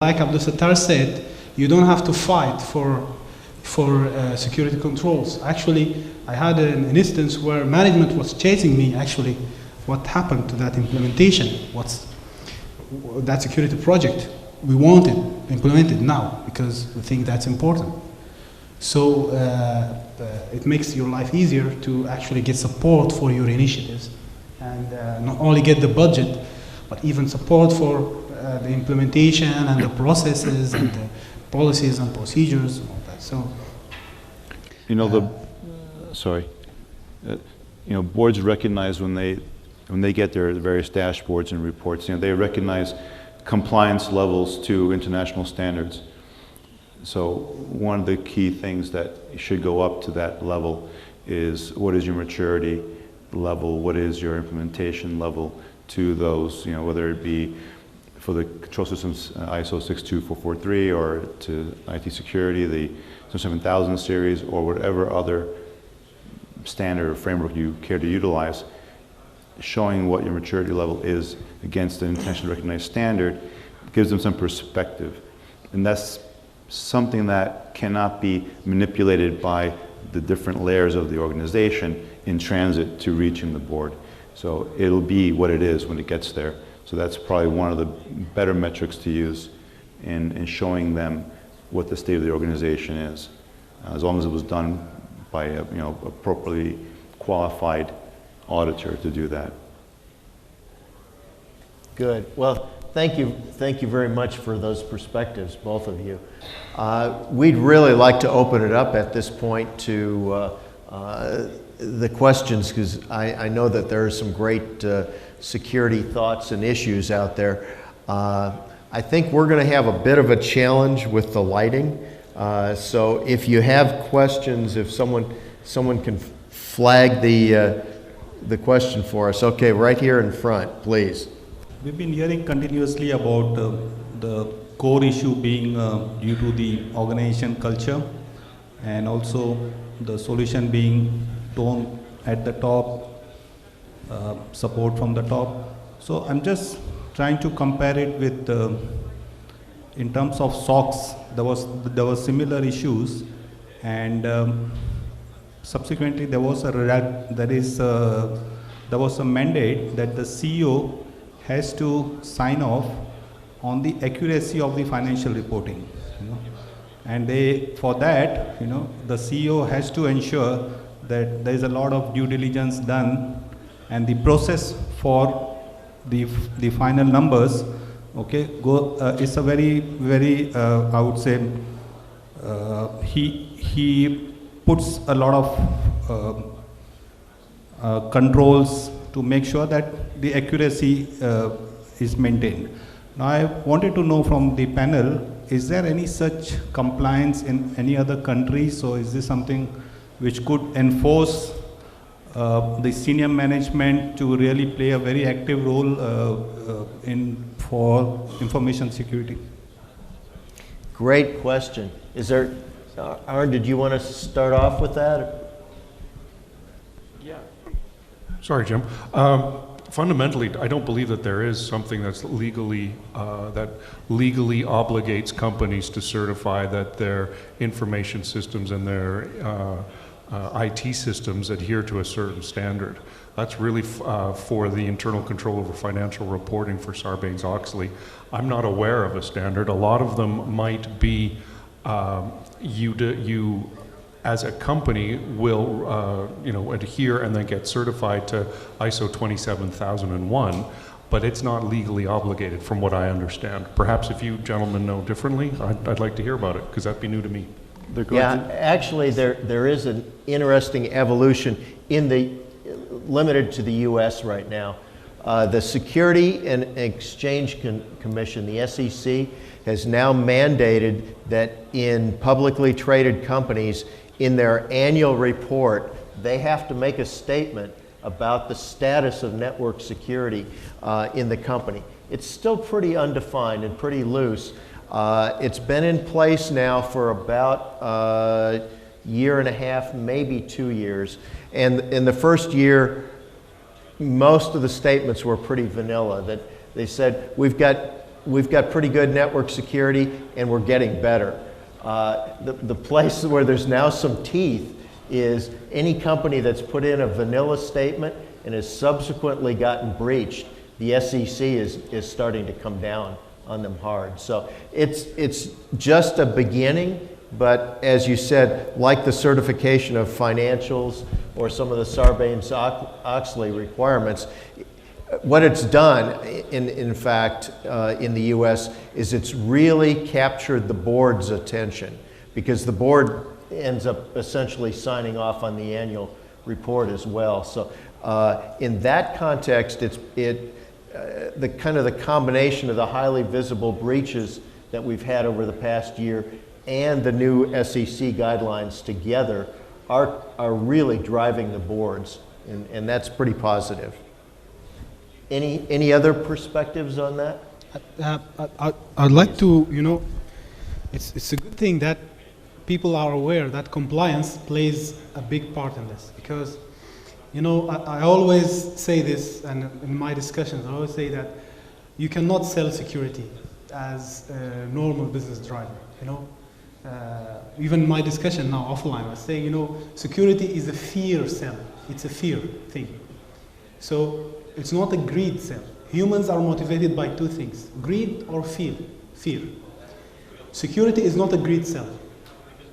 Like Abdul Sattar said, you don't have to fight for security controls. Actually, I had an instance where management was chasing me, actually, what happened to that implementation? What's that security project? We want it implemented now because we think that's important. So it makes your life easier to actually get support for your initiatives and not only get the budget, but even support for the implementation and the processes and the policies and procedures and all that. So, you know, you know, boards recognize when they get their various dashboards and reports, you know, they recognize compliance levels to international standards. So one of the key things that should go up to that level is what is your maturity level, what is your implementation level to those, you know, whether it be for the control systems ISO 62443 or to IT security, the 7000 series, or whatever other standard or framework you care to utilize, showing what your maturity level is against an internationally recognized standard gives them some perspective. And that's something that cannot be manipulated by the different layers of the organization in transit to reaching the board. So it'll be what it is when it gets there. So that's probably one of the better metrics to use in showing them what the state of the organization is, as long as it was done by a, you know, a properly qualified auditor to do that. Good. Well, thank you very much for those perspectives, both of you. We'd really like to open it up at this point to the questions, because I know that there are some great security thoughts and issues out there. I think we're going to have a bit of a challenge with the lighting. So if you have questions, if someone can flag the question for us. Okay, right here in front, please. We've been hearing continuously about the core issue being due to the organization culture, and also the solution being tone at the top, support from the top. So I'm just trying to compare it with, in terms of SOX, there was similar issues, and subsequently there was a mandate that the CEO has to sign off on the accuracy of the financial reporting, you know. And for that, you know, the CEO has to ensure that there is a lot of due diligence done, and the process for the final numbers, okay, it's a very I would say he puts a lot of controls to make sure that the accuracy is maintained. Now I wanted to know from the panel, is there any such compliance in any other country? So is this something which could enforce the senior management to really play a very active role for information security? Great question. Is there, Aaron, did you want to start off with that? Yeah. Sorry, Jim. Fundamentally, I don't believe that there is something that's legally obligates companies to certify that their information systems and their IT systems adhere to a certain standard. That's really for the internal control over financial reporting for Sarbanes-Oxley. I'm not aware of a standard. A lot of them might be you as a company will you know, adhere and then get certified to ISO 27001, but it's not legally obligated from what I understand. Perhaps if you gentlemen know differently, I'd like to hear about it, because that'd be new to me. Yeah, actually there is an interesting evolution in limited to the US right now. The Security and Exchange Commission, the SEC, has now mandated that in publicly traded companies, in their annual report, they have to make a statement about the status of network security in the company. It's still pretty undefined and pretty loose. It's been in place now for about a year and a half, maybe 2 years. And in the first year, most of the statements were pretty vanilla, that they said, we've got we've got pretty good network security, and we're getting better. The place where there's now some teeth is any company that's put in a vanilla statement and has subsequently gotten breached, the SEC is starting to come down on them hard. So it's just a beginning, but as you said, like the certification of financials or some of the Sarbanes-Oxley requirements, what it's done, in fact, in the US, is it's really captured the board's attention, because the board ends up essentially signing off on the annual report as well. So in that context, the kind of the combination of the highly visible breaches that we've had over the past year and the new SEC guidelines together are really driving the boards, and that's pretty positive. Any other perspectives on that? I'd like to, it's a good thing that people are aware that compliance plays a big part in this, because, I always say this, and in my discussions, I always say that you cannot sell security as a normal business driver, Even my discussion now offline, I was saying, security is a fear sell. It's a fear thing. So it's not a greed sell. Humans are motivated by two things, greed or fear. Security is not a greed sell.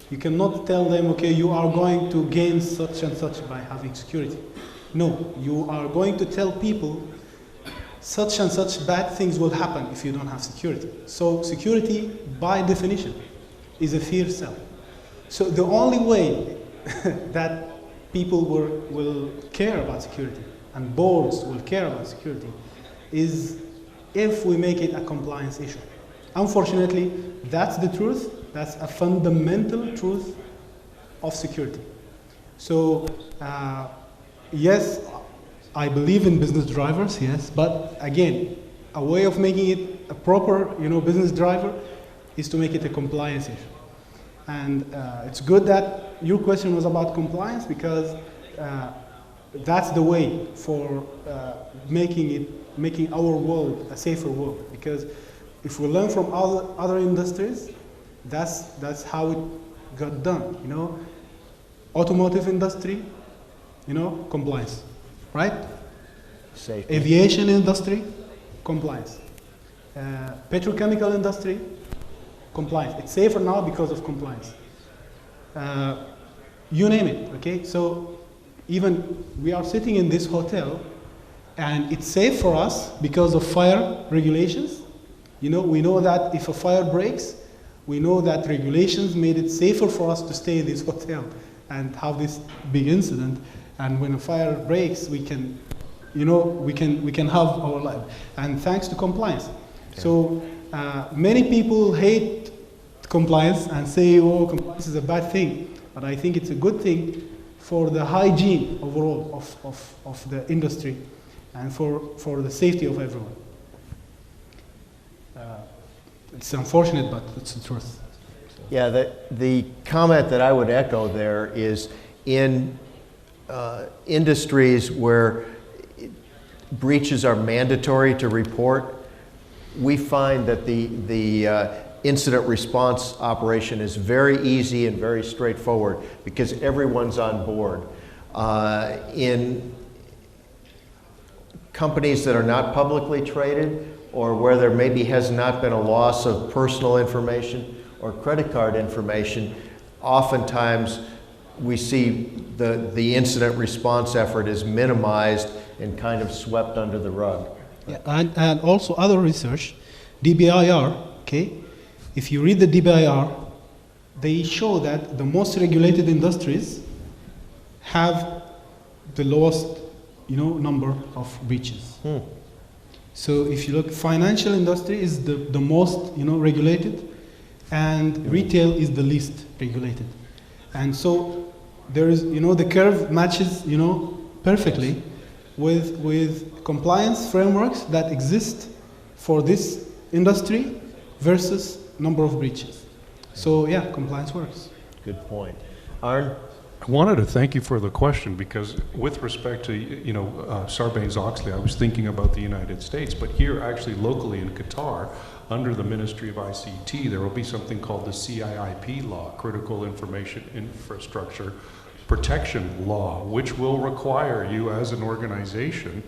You cannot tell them, okay, you are going to gain such and such by having security. No, you are going to tell people such and such bad things will happen if you don't have security. So security, by definition, is a fear sell. So the only way that people will care about security and boards will care about security is if we make it a compliance issue. Unfortunately, that's the truth. That's a fundamental truth of security. So, yes, I believe in business drivers, yes, but again, a way of making it a proper, business driver is to make it a compliance issue. And it's good that your question was about compliance, because that's the way for making our world a safer world. Because if we learn from other industries, that's how it got done. Automotive industry, compliance, right? Safety. Aviation industry, compliance. Petrochemical industry, compliance. It's safer now because of compliance. You name it, okay? So even we are sitting in this hotel and it's safe for us because of fire regulations. We know that if a fire breaks, we know that regulations made it safer for us to stay in this hotel and have this big incident. And when a fire breaks, we can have our life. And thanks to compliance. Okay. So many people hate compliance and say, oh, compliance is a bad thing. But I think it's a good thing for the hygiene overall of the industry and for the safety of everyone. It's unfortunate, but it's the truth. Yeah, the comment that I would echo there is in industries where breaches are mandatory to report, we find that the incident response operation is very easy and very straightforward because everyone's on board. In companies that are not publicly traded, or where there maybe has not been a loss of personal information or credit card information, oftentimes we see the incident response effort is minimized and kind of swept under the rug. Yeah, and also other research, DBIR, okay? If you read the DBIR, they show that the most regulated industries have the lowest, number of breaches. So if you look, financial industry is the most, regulated, and retail is the least regulated. And so there is, the curve matches, perfectly with compliance frameworks that exist for this industry versus number of breaches. So yeah, compliance works. Good point. Arn? I wanted to thank you for the question because with respect to, Sarbanes-Oxley, I was thinking about the United States, but here actually locally in Qatar, under the Ministry of ICT, there will be something called the CIIP law, Critical Information Infrastructure Protection Law, which will require you as an organization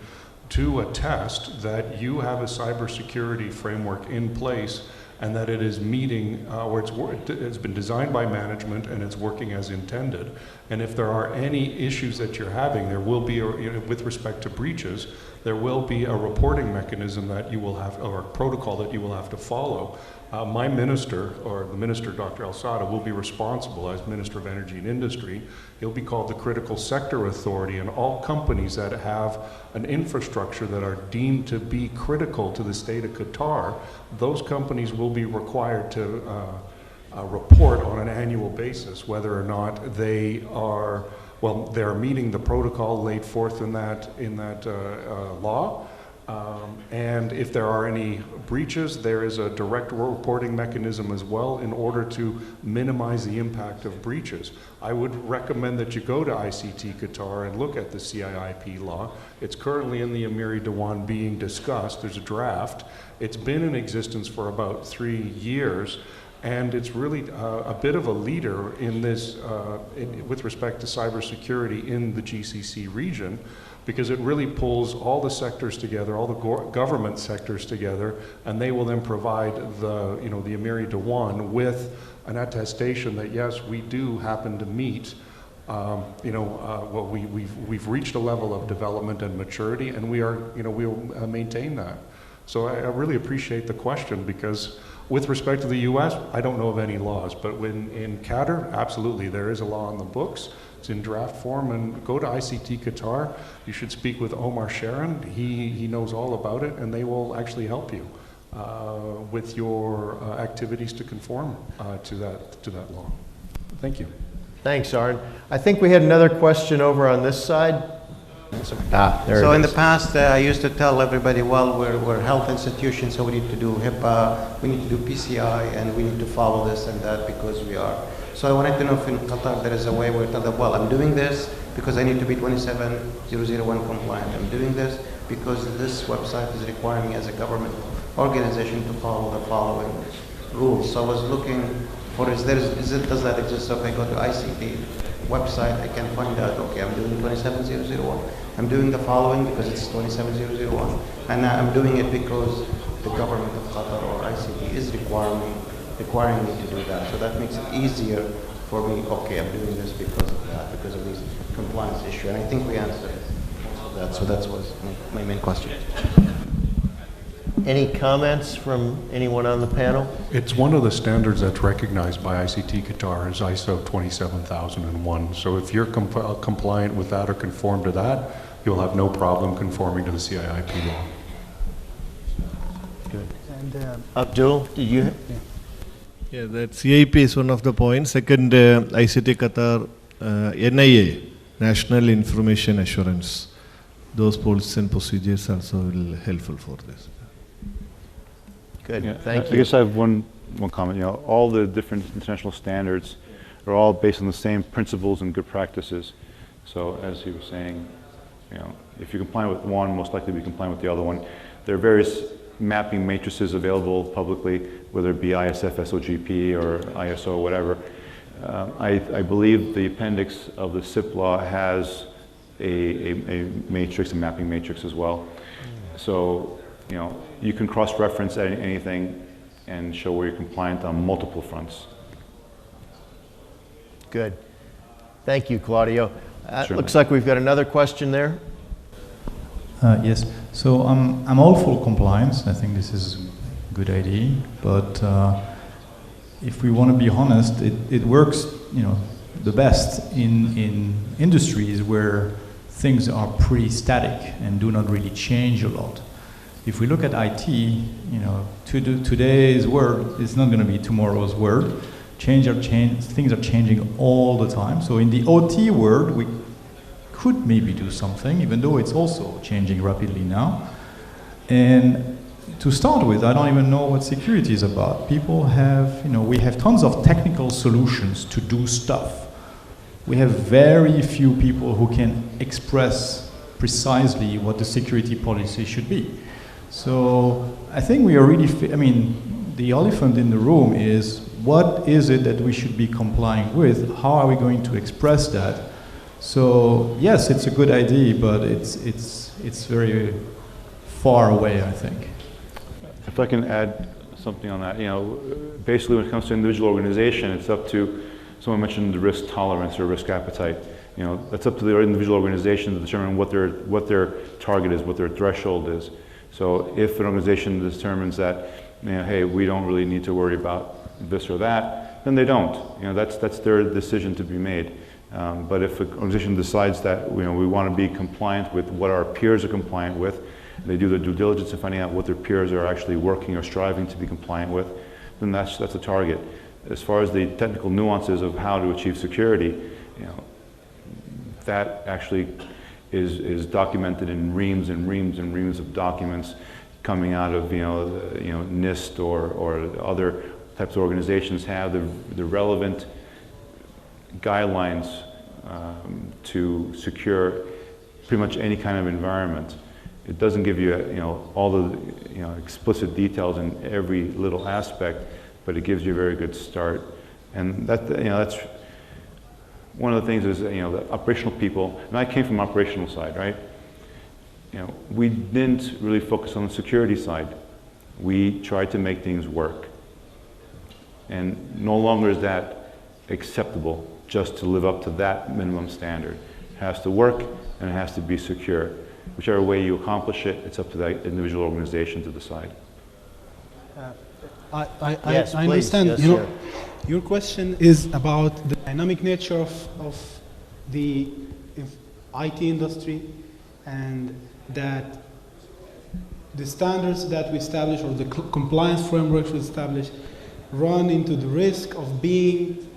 to attest that you have a cybersecurity framework in place and that it is meeting, or it's been designed by management and it's working as intended. And if there are any issues that you're having, there will be, with respect to breaches, there will be a reporting mechanism that you will have, or a protocol that you will have to follow. My minister, or the minister, Dr. El-Sada, will be responsible as Minister of Energy and Industry. He'll be called the Critical Sector Authority, and all companies that have an infrastructure that are deemed to be critical to the state of Qatar, those companies will be required to report on an annual basis whether or not they are, they're meeting the protocol laid forth in that law. And if there are any breaches, there is a direct reporting mechanism as well in order to minimize the impact of breaches. I would recommend that you go to ICT Qatar and look at the CIIP law. It's currently in the Amiri Dewan being discussed. There's a draft. It's been in existence for about 3 years, and it's really a bit of a leader in this with respect to cybersecurity in the GCC region, because it really pulls all the sectors together, all the government sectors together, and they will then provide the Amiri Dewan with an attestation that yes, we do happen to meet, we've reached a level of development and maturity, and we'll maintain that. So I really appreciate the question, because with respect to the U.S., I don't know of any laws, but in Qatar, absolutely, there is a law in the books. It's in draft form, and go to ICT Qatar. You should speak with Omar Sharon. He knows all about it, and they will actually help you with your activities to conform to that law. Thank you. Thanks, Arn. I think we had another question over on this side. There so it in is. the past, I used to tell everybody, well, we're health institutions, so we need to do HIPAA, we need to do PCI, and we need to follow this and that because we are. So I wanted to know if in Qatar there is a way where, well, I'm doing this because I need to be 27001 compliant. I'm doing this because this website is requiring me as a government organization to follow the following rules. So I was looking for, does that exist? So if I go to ICT website, I can find out, okay, I'm doing 27001. I'm doing the following because it's 27001. And I'm doing it because the government of Qatar or ICT is requiring me to do that. So that makes it easier for me, okay, I'm doing this because of that, because of these compliance issue. And I think we answered that. So that was my main question. Any comments from anyone on the panel? It's one of the standards that's recognized by ICT Qatar as ISO 27001. So if you're compliant with that or conform to that, you'll have no problem conforming to the CIIP law. Good. And Abdul, did you? Yeah, that CIP is one of the points. Second, ICT Qatar, NIA, National Information Assurance. Those policies and procedures also will be helpful for this. Good, Yeah, thank I you. guess I have one comment. All the different international standards are all based on the same principles and good practices. So as he was saying, if you're compliant with one, most likely be compliant with the other one. There are various mapping matrices available publicly, whether it be ISF, SOGP, or ISO, whatever. I believe the appendix of the SIP law has a matrix, a mapping matrix as well. So, you can cross-reference anything and show where you're compliant on multiple fronts. Good. Thank you, Claudio. Sure. Looks like we've got another question there. Yes, so I'm all for compliance. I think this is a good idea, but if we want to be honest, it works, the best in industries where things are pretty static and do not really change a lot. If we look at IT, today's world is not going to be tomorrow's world. Things are changing all the time. So in the OT world, we could maybe do something, even though it's also changing rapidly now. And to start with, I don't even know what security is about. People have, we have tons of technical solutions to do stuff. we have very few people who can express precisely what the security policy should be. So I think we are really, I mean, the elephant in the room is, what is it that we should be complying with? How are we going to express that? So yes, it's a good idea, but it's very far away, I think. If I can add something on that, you know, basically when it comes to individual organization, it's up to, someone mentioned the risk tolerance or risk appetite. You know, that's up to the individual organization to determine what their target is, what their threshold is. So if an organization determines that, you know, hey, we don't really need to worry about this or that, then they don't. You know, that's their decision to be made. But if an organization decides that, you know, we want to be compliant with what our peers are compliant with, they do the due diligence in finding out what their peers are actually working or striving to be compliant with, then that's a target. As far as the technical nuances of how to achieve security, you know, that actually is documented in reams and reams and reams of documents coming out of NIST or other types of organizations have the relevant guidelines to secure pretty much any kind of environment. It doesn't give you all the explicit details in every little aspect, but it gives you a very good start. And that's one of the things is the operational people, and I came from operational side, right? We didn't really focus on the security side. We tried to make things work. And no longer is that acceptable just to live up to that minimum standard. It has to work and it has to be secure. Whichever way you accomplish it, it's up to that individual organization to decide. Yes, I please. understand. Yes, Your sir. question is about the dynamic nature of the IT industry, and that the standards that we establish or the compliance frameworks we establish run into the risk of being